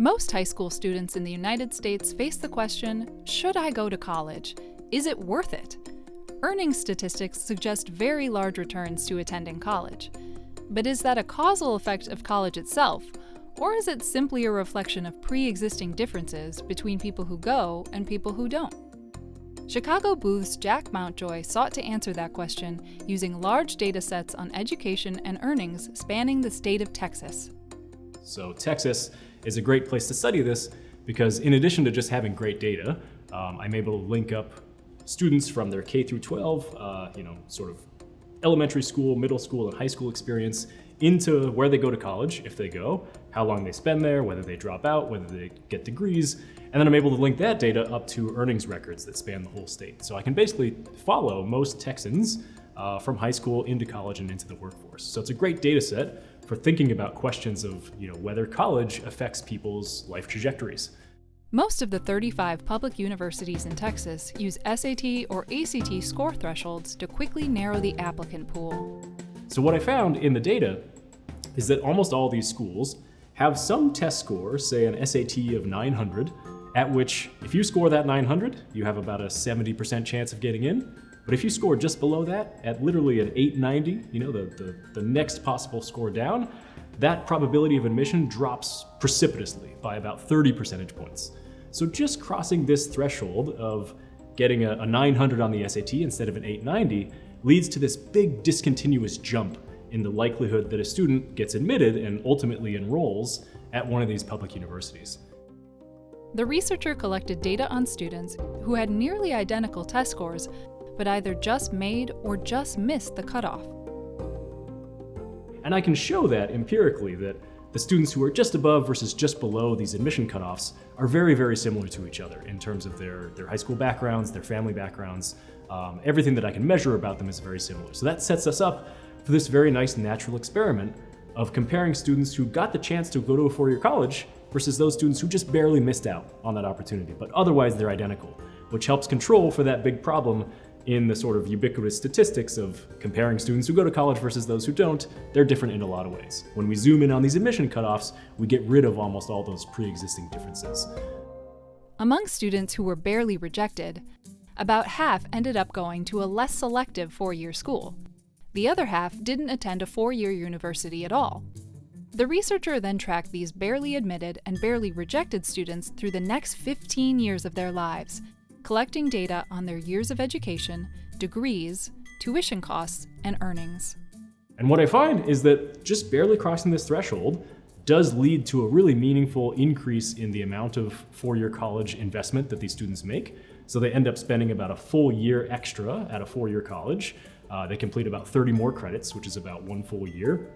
Most high school students in the United States face the question, should I go to college? Is it worth it? Earnings statistics suggest very large returns to attending college. But is that a causal effect of college itself, or is it simply a reflection of pre-existing differences between people who go and people who don't? Chicago Booth's Jack Mountjoy sought to answer that question using large data sets on education and earnings spanning the state of Texas. So Texas is a great place to study this because in addition to just having great data, I'm able to link up students from their K through 12, sort of elementary school, middle school, and high school experience into where they go to college, if they go, how long they spend there, whether they drop out, whether they get degrees, and then I'm able to link that data up to earnings records that span the whole state. So I can basically follow most Texans from high school into college and into the workforce. So it's a great data set for thinking about questions of whether college affects people's life trajectories. Most of the 35 public universities in Texas use SAT or ACT score thresholds to quickly narrow the applicant pool. So what I found in the data is that almost all these schools have some test score, say an SAT of 900, at which if you score that 900, you have about a 70% chance of getting in. But if you score just below that, at literally an 890, the next possible score down, that probability of admission drops precipitously by about 30 percentage points. So just crossing this threshold of getting a 900 on the SAT instead of an 890 leads to this big discontinuous jump in the likelihood that a student gets admitted and ultimately enrolls at one of these public universities. The researcher collected data on students who had nearly identical test scores, but either just made or just missed the cutoff. And I can show that empirically that the students who are just above versus just below these admission cutoffs are very, very similar to each other in terms of their high school backgrounds, their family backgrounds. Everything that I can measure about them is very similar. So that sets us up for this very nice natural experiment of comparing students who got the chance to go to a four-year college versus those students who just barely missed out on that opportunity, but otherwise they're identical, which helps control for that big problem in the sort of ubiquitous statistics of comparing students who go to college versus those who don't. They're different in a lot of ways. When we zoom in on these admission cutoffs, we get rid of almost all those pre-existing differences. Among students who were barely rejected, about half ended up going to a less selective four-year school. The other half didn't attend a four-year university at all. The researcher then tracked these barely admitted and barely rejected students through the next 15 years of their lives, collecting data on their years of education, degrees, tuition costs, and earnings. And what I find is that just barely crossing this threshold does lead to a really meaningful increase in the amount of four-year college investment that these students make. So they end up spending about a full year extra at a four-year college. They complete about 30 more credits, which is about one full year.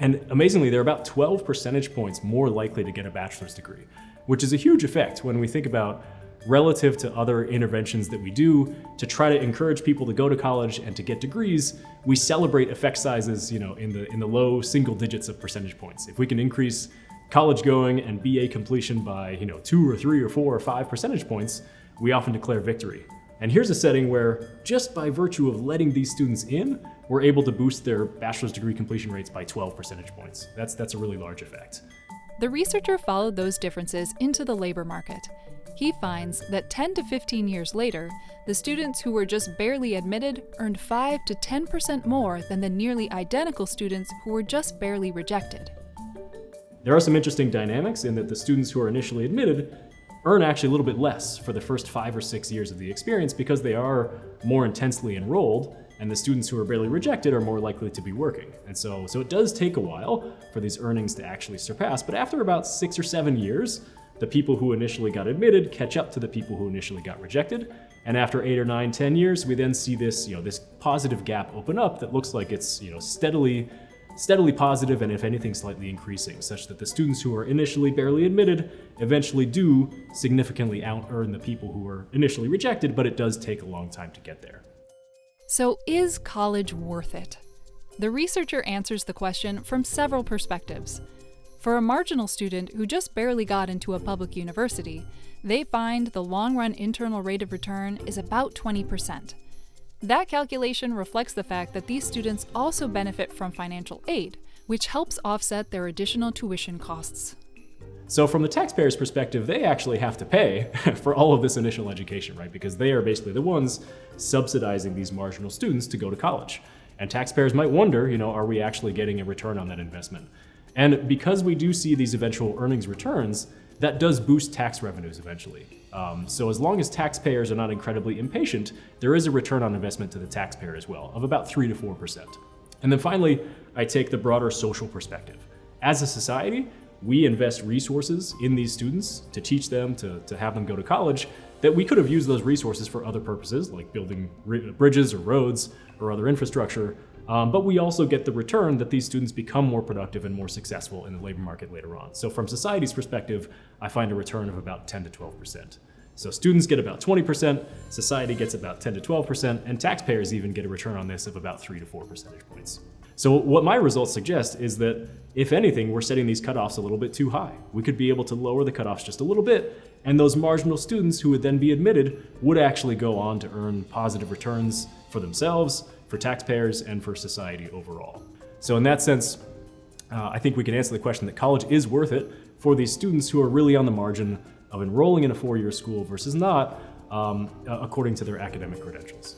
And amazingly, they're about 12 percentage points more likely to get a bachelor's degree, which is a huge effect when we think about relative to other interventions that we do to try to encourage people to go to college and to get degrees. We celebrate effect sizes, in the low single digits of percentage points. If we can increase college going and BA completion by 2 or 3 or 4 or 5 percentage points, we often declare victory. And here's a setting where just by virtue of letting these students in, we're able to boost their bachelor's degree completion rates by 12 percentage points. That's a really large effect. The researcher followed those differences into the labor market. He finds that 10 to 15 years later, the students who were just barely admitted earned 5 to 10% more than the nearly identical students who were just barely rejected. There are some interesting dynamics in that the students who are initially admitted earn actually a little bit less for the first 5 or 6 years of the experience because they are more intensely enrolled, and the students who are barely rejected are more likely to be working. And so it does take a while for these earnings to actually surpass, but after about 6 or 7 years, the people who initially got admitted catch up to the people who initially got rejected. And after 8 or 9, 10 years, we then see this, this positive gap open up that looks like it's, steadily positive and if anything slightly increasing, such that the students who are initially barely admitted eventually do significantly out-earn the people who were initially rejected, but it does take a long time to get there. So is college worth it? The researcher answers the question from several perspectives. For a marginal student who just barely got into a public university, they find the long-run internal rate of return is about 20%. That calculation reflects the fact that these students also benefit from financial aid, which helps offset their additional tuition costs. So from the taxpayer's perspective, they actually have to pay for all of this initial education, right? Because they are basically the ones subsidizing these marginal students to go to college. And taxpayers might wonder, are we actually getting a return on that investment? And because we do see these eventual earnings returns, that does boost tax revenues eventually. So as long as taxpayers are not incredibly impatient, there is a return on investment to the taxpayer as well, of about 3 to 4%. And then finally, I take the broader social perspective. As a society, we invest resources in these students to teach them, to have them go to college, that we could have used those resources for other purposes, like building bridges or roads or other infrastructure. But we also get the return that these students become more productive and more successful in the labor market later on. So from society's perspective, I find a return of about 10 to 12%. So students get about 20%, society gets about 10 to 12%, and taxpayers even get a return on this of about 3 to 4 percentage points. So what my results suggest is that, if anything, we're setting these cutoffs a little bit too high. We could be able to lower the cutoffs just a little bit, and those marginal students who would then be admitted would actually go on to earn positive returns for themselves, for taxpayers, and for society overall. So in that sense, I think we can answer the question that college is worth it for these students who are really on the margin of enrolling in a four-year school versus not, according to their academic credentials.